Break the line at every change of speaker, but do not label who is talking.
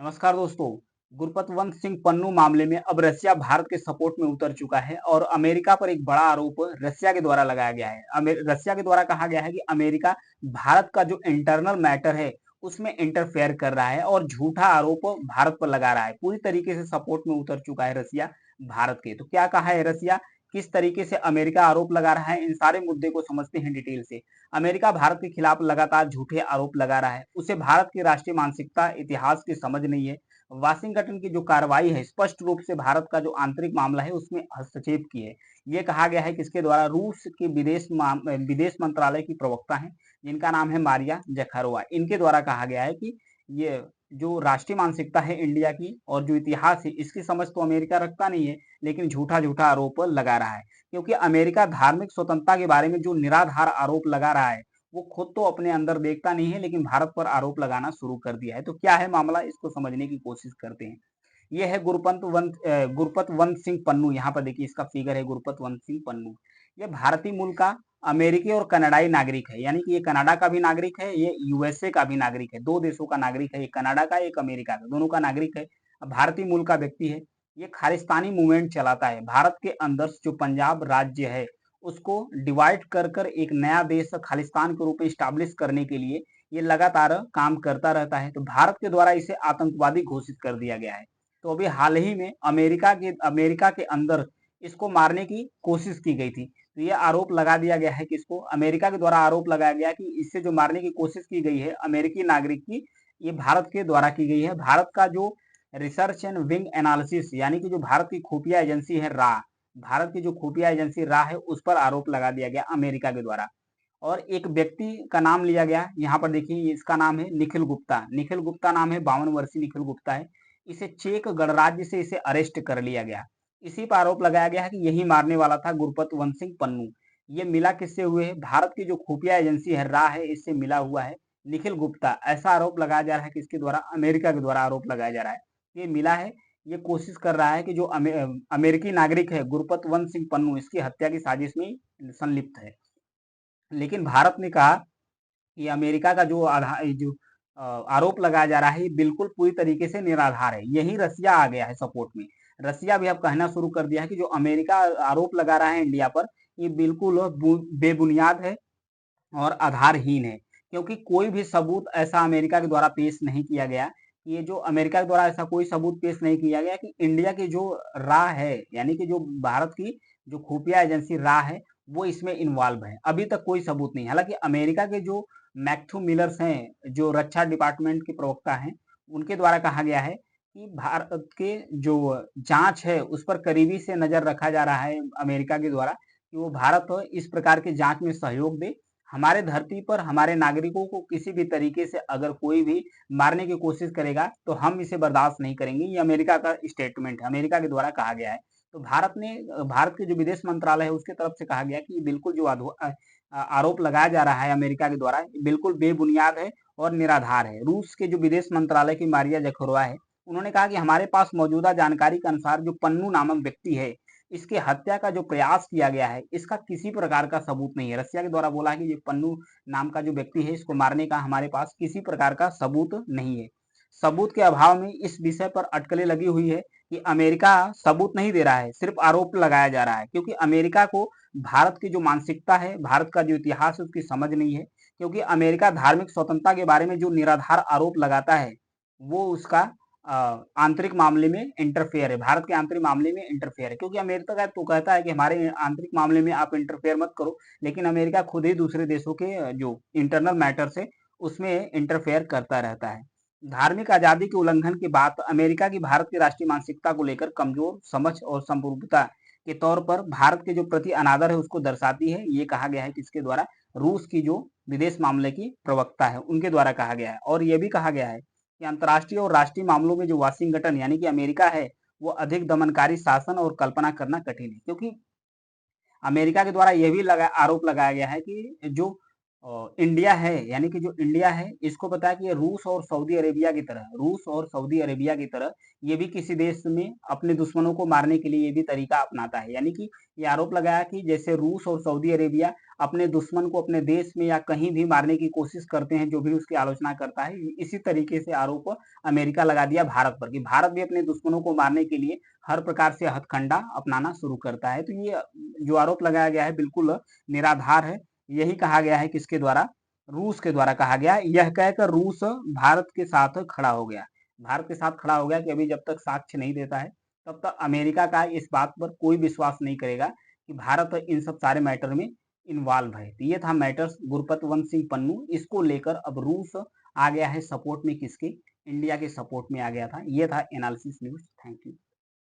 नमस्कार दोस्तों। गुरपतवंत सिंह पन्नू मामले में अब रसिया भारत के सपोर्ट में उतर चुका है और अमेरिका पर एक बड़ा आरोप रसिया के द्वारा लगाया गया है। रसिया के द्वारा कहा गया है कि अमेरिका भारत का जो इंटरनल मैटर है उसमें इंटरफेयर कर रहा है और झूठा आरोप भारत पर लगा रहा है। पूरी तरीके से सपोर्ट में उतर चुका है रसिया भारत के। तो क्या कहा है रसिया, किस तरीके से अमेरिका आरोप लगा रहा है, इन सारे मुद्दे को समझते हैं डिटेल से। अमेरिका भारत के खिलाफ लगातार झूठे आरोप लगा रहा है। उसे भारत की राष्ट्रीय मानसिकता, इतिहास की समझ नहीं है। वाशिंगटन की जो कार्रवाई है स्पष्ट रूप से भारत का जो आंतरिक मामला है उसमें हस्तक्षेप की है। ये कहा गया है कि इसके द्वारा रूस के विदेश मंत्रालय की प्रवक्ता हैं, जिनका नाम है मारिया जखारोवा। इनके द्वारा कहा गया है कि ये जो राष्ट्रीय मानसिकता है इंडिया की और जो इतिहास है इसकी समझ तो अमेरिका रखता नहीं है, लेकिन झूठा झूठा आरोप लगा रहा है। क्योंकि अमेरिका धार्मिक स्वतंत्रता के बारे में जो निराधार आरोप लगा रहा है वो खुद तो अपने अंदर देखता नहीं है, लेकिन भारत पर आरोप लगाना शुरू कर दिया है। तो क्या है मामला, इसको समझने की कोशिश करते हैं। ये है गुरपतवंत सिंह पन्नू। यहाँ पर देखिए इसका फिगर है गुरपतवंत सिंह पन्नू। ये भारतीय मूल का अमेरिकी और कनाडाई नागरिक है, यानी कि ये कनाडा का भी नागरिक है, ये यूएसए का भी नागरिक है। दो देशों का नागरिक है, एक कनाडा का एक अमेरिका का, दोनों का नागरिक है। भारतीय मूल का व्यक्ति है। ये खालिस्तानी मूवमेंट चलाता है। भारत के अंदर जो पंजाब राज्य है उसको डिवाइड कर कर एक नया देश खालिस्तान के रूप में स्टैब्लिश करने के लिए ये लगातार काम करता रहता है। तो भारत के द्वारा इसे आतंकवादी घोषित कर दिया गया है। तो अभी हाल ही में अमेरिका के अंदर इसको मारने की कोशिश की गई थी। तो ये आरोप लगा दिया गया है कि इसको अमेरिका के द्वारा आरोप लगाया गया कि इससे जो मारने की कोशिश की गई है अमेरिकी नागरिक की, ये भारत के द्वारा की गई है। भारत का जो रिसर्च एंड विंग एनालिसिस, यानी कि जो भारत की खुफिया एजेंसी है रा, भारत की जो खुफिया एजेंसी रा है उस पर आरोप लगा दिया गया अमेरिका के द्वारा। और एक व्यक्ति का नाम लिया गया, यहाँ पर देखिए इसका नाम है निखिल गुप्ता। निखिल गुप्ता नाम है, 52 वर्षीय निखिल गुप्ता है। इसे चेक गणराज्य से इसे अरेस्ट कर लिया गया। इसी पर आरोप लगाया गया है कि यही मारने वाला था गुरपतवंत सिंह पन्नू। ये मिला किससे हुए है, भारत की जो खुफिया एजेंसी है रा है इससे मिला हुआ है निखिल गुप्ता। ऐसा आरोप लगाया जा रहा है कि इसके द्वारा अमेरिका के द्वारा आरोप लगाया जा रहा है। ये मिला है, ये कोशिश कर रहा है कि जो अमेरिकी नागरिक है गुरपतवंत सिंह पन्नू, इसकी हत्या की साजिश में संलिप्त है। लेकिन भारत ने कहा कि अमेरिका का जो आरोप लगाया जा रहा है ये बिल्कुल पूरी तरीके से निराधार है। यही रसिया आ गया है सपोर्ट में। रसिया भी अब कहना शुरू कर दिया है कि जो अमेरिका आरोप लगा रहा है इंडिया पर, ये बिल्कुल बेबुनियाद है और आधारहीन है। क्योंकि कोई भी सबूत ऐसा अमेरिका के द्वारा पेश नहीं किया गया। ये जो अमेरिका के द्वारा ऐसा कोई सबूत पेश नहीं किया गया कि इंडिया की जो रा है, यानी कि जो भारत की जो खुफिया एजेंसी रा है वो इसमें इन्वॉल्व है। अभी तक कोई सबूत नहीं। हालांकि अमेरिका के जो मैथ्यू मिलर्स हैं, जो रक्षा डिपार्टमेंट के प्रवक्ता हैं, उनके द्वारा कहा गया है कि भारत के जो जांच है उस पर करीबी से नजर रखा जा रहा है अमेरिका के द्वारा, कि वो भारत इस प्रकार के जांच में सहयोग दे। हमारे धरती पर हमारे नागरिकों को किसी भी तरीके से अगर कोई भी मारने की कोशिश करेगा तो हम इसे बर्दाश्त नहीं करेंगे। ये अमेरिका का स्टेटमेंट है, अमेरिका के द्वारा कहा गया है। तो भारत के जो विदेश मंत्रालय है उसके तरफ से कहा गया कि बिल्कुल जो आरोप लगाया जा रहा है अमेरिका के द्वारा बिल्कुल बेबुनियाद है और निराधार है। रूस के जो विदेश मंत्रालय की मारिया जखोरवा है, उन्होंने कहा कि हमारे पास मौजूदा जानकारी के अनुसार जो पन्नू नामक व्यक्ति है, इसके हत्या का जो प्रयास किया गया है इसका किसी प्रकार का सबूत नहीं है। रसिया के द्वारा बोला है कि ये पन्नू नाम का जो व्यक्ति है इसको मारने का हमारे पास किसी प्रकार का सबूत नहीं है। सबूत के अभाव में इस विषय पर अटकलें लगी हुई है कि अमेरिका सबूत नहीं दे रहा है, सिर्फ आरोप लगाया जा रहा है। क्योंकि अमेरिका को भारत की जो मानसिकता है, भारत का जो इतिहास है उसकी समझ नहीं है। क्योंकि अमेरिका धार्मिक स्वतंत्रता के बारे में जो निराधार आरोप लगाता है वो उसका आंतरिक मामले में इंटरफेयर है, भारत के आंतरिक मामले में इंटरफेयर है। क्योंकि अमेरिका तो कहता है कि हमारे आंतरिक मामले में आप इंटरफेयर मत करो, लेकिन अमेरिका खुद ही दूसरे देशों के जो इंटरनल मैटर्स है उसमें इंटरफेयर करता रहता है। धार्मिक आजादी के उल्लंघन की बात अमेरिका की भारत की राष्ट्रीय मानसिकता को लेकर कमजोर समझ और संप्रभुता के तौर पर भारत के जो प्रति अनादर है उसको दर्शाती है। ये कहा गया है कि इसके द्वारा रूस की जो विदेश मामले की प्रवक्ता है उनके द्वारा कहा गया है। और ये भी कहा गया है कि अंतर्राष्ट्रीय और राष्ट्रीय मामलों में जो वाशिंगटन यानी कि अमेरिका है वो अधिक दमनकारी शासन और कल्पना करना कठिन है। क्योंकि अमेरिका के द्वारा यह भी आरोप लगाया गया है कि जो इंडिया है, यानी कि जो इंडिया है इसको पता है कि ये रूस और सऊदी अरेबिया की तरह ये भी किसी देश में अपने दुश्मनों को मारने के लिए ये भी तरीका अपनाता है। यानी कि ये आरोप लगाया कि जैसे रूस और सऊदी अरेबिया अपने दुश्मन को अपने देश में या कहीं भी मारने की कोशिश करते हैं, जो भी उसकी आलोचना करता है, इसी तरीके से आरोप अमेरिका लगा दिया भारत पर कि भारत भी अपने दुश्मनों को मारने के लिए हर प्रकार से हथकंडा अपनाना शुरू करता है। तो ये जो आरोप लगाया गया है बिल्कुल निराधार है। यही कहा गया है किसके द्वारा? रूस के द्वारा कहा गया है। यह कहकर रूस भारत के साथ खड़ा हो गया। भारत के साथ खड़ा हो गया कि अभी जब तक साक्ष्य नहीं देता है, तब तक अमेरिका का इस बात पर कोई विश्वास नहीं करेगा कि भारत इन सब सारे मैटर में इन्वॉल्व है। तो ये था मैटर्स गुरपतवंत सिंह पन्नू। इसको लेकर अब रूस आ गया है सपोर्ट में किसके? इंडिया के सपोर्ट में आ गया था। ये था एनालिसिस न्यूज़। Thank you.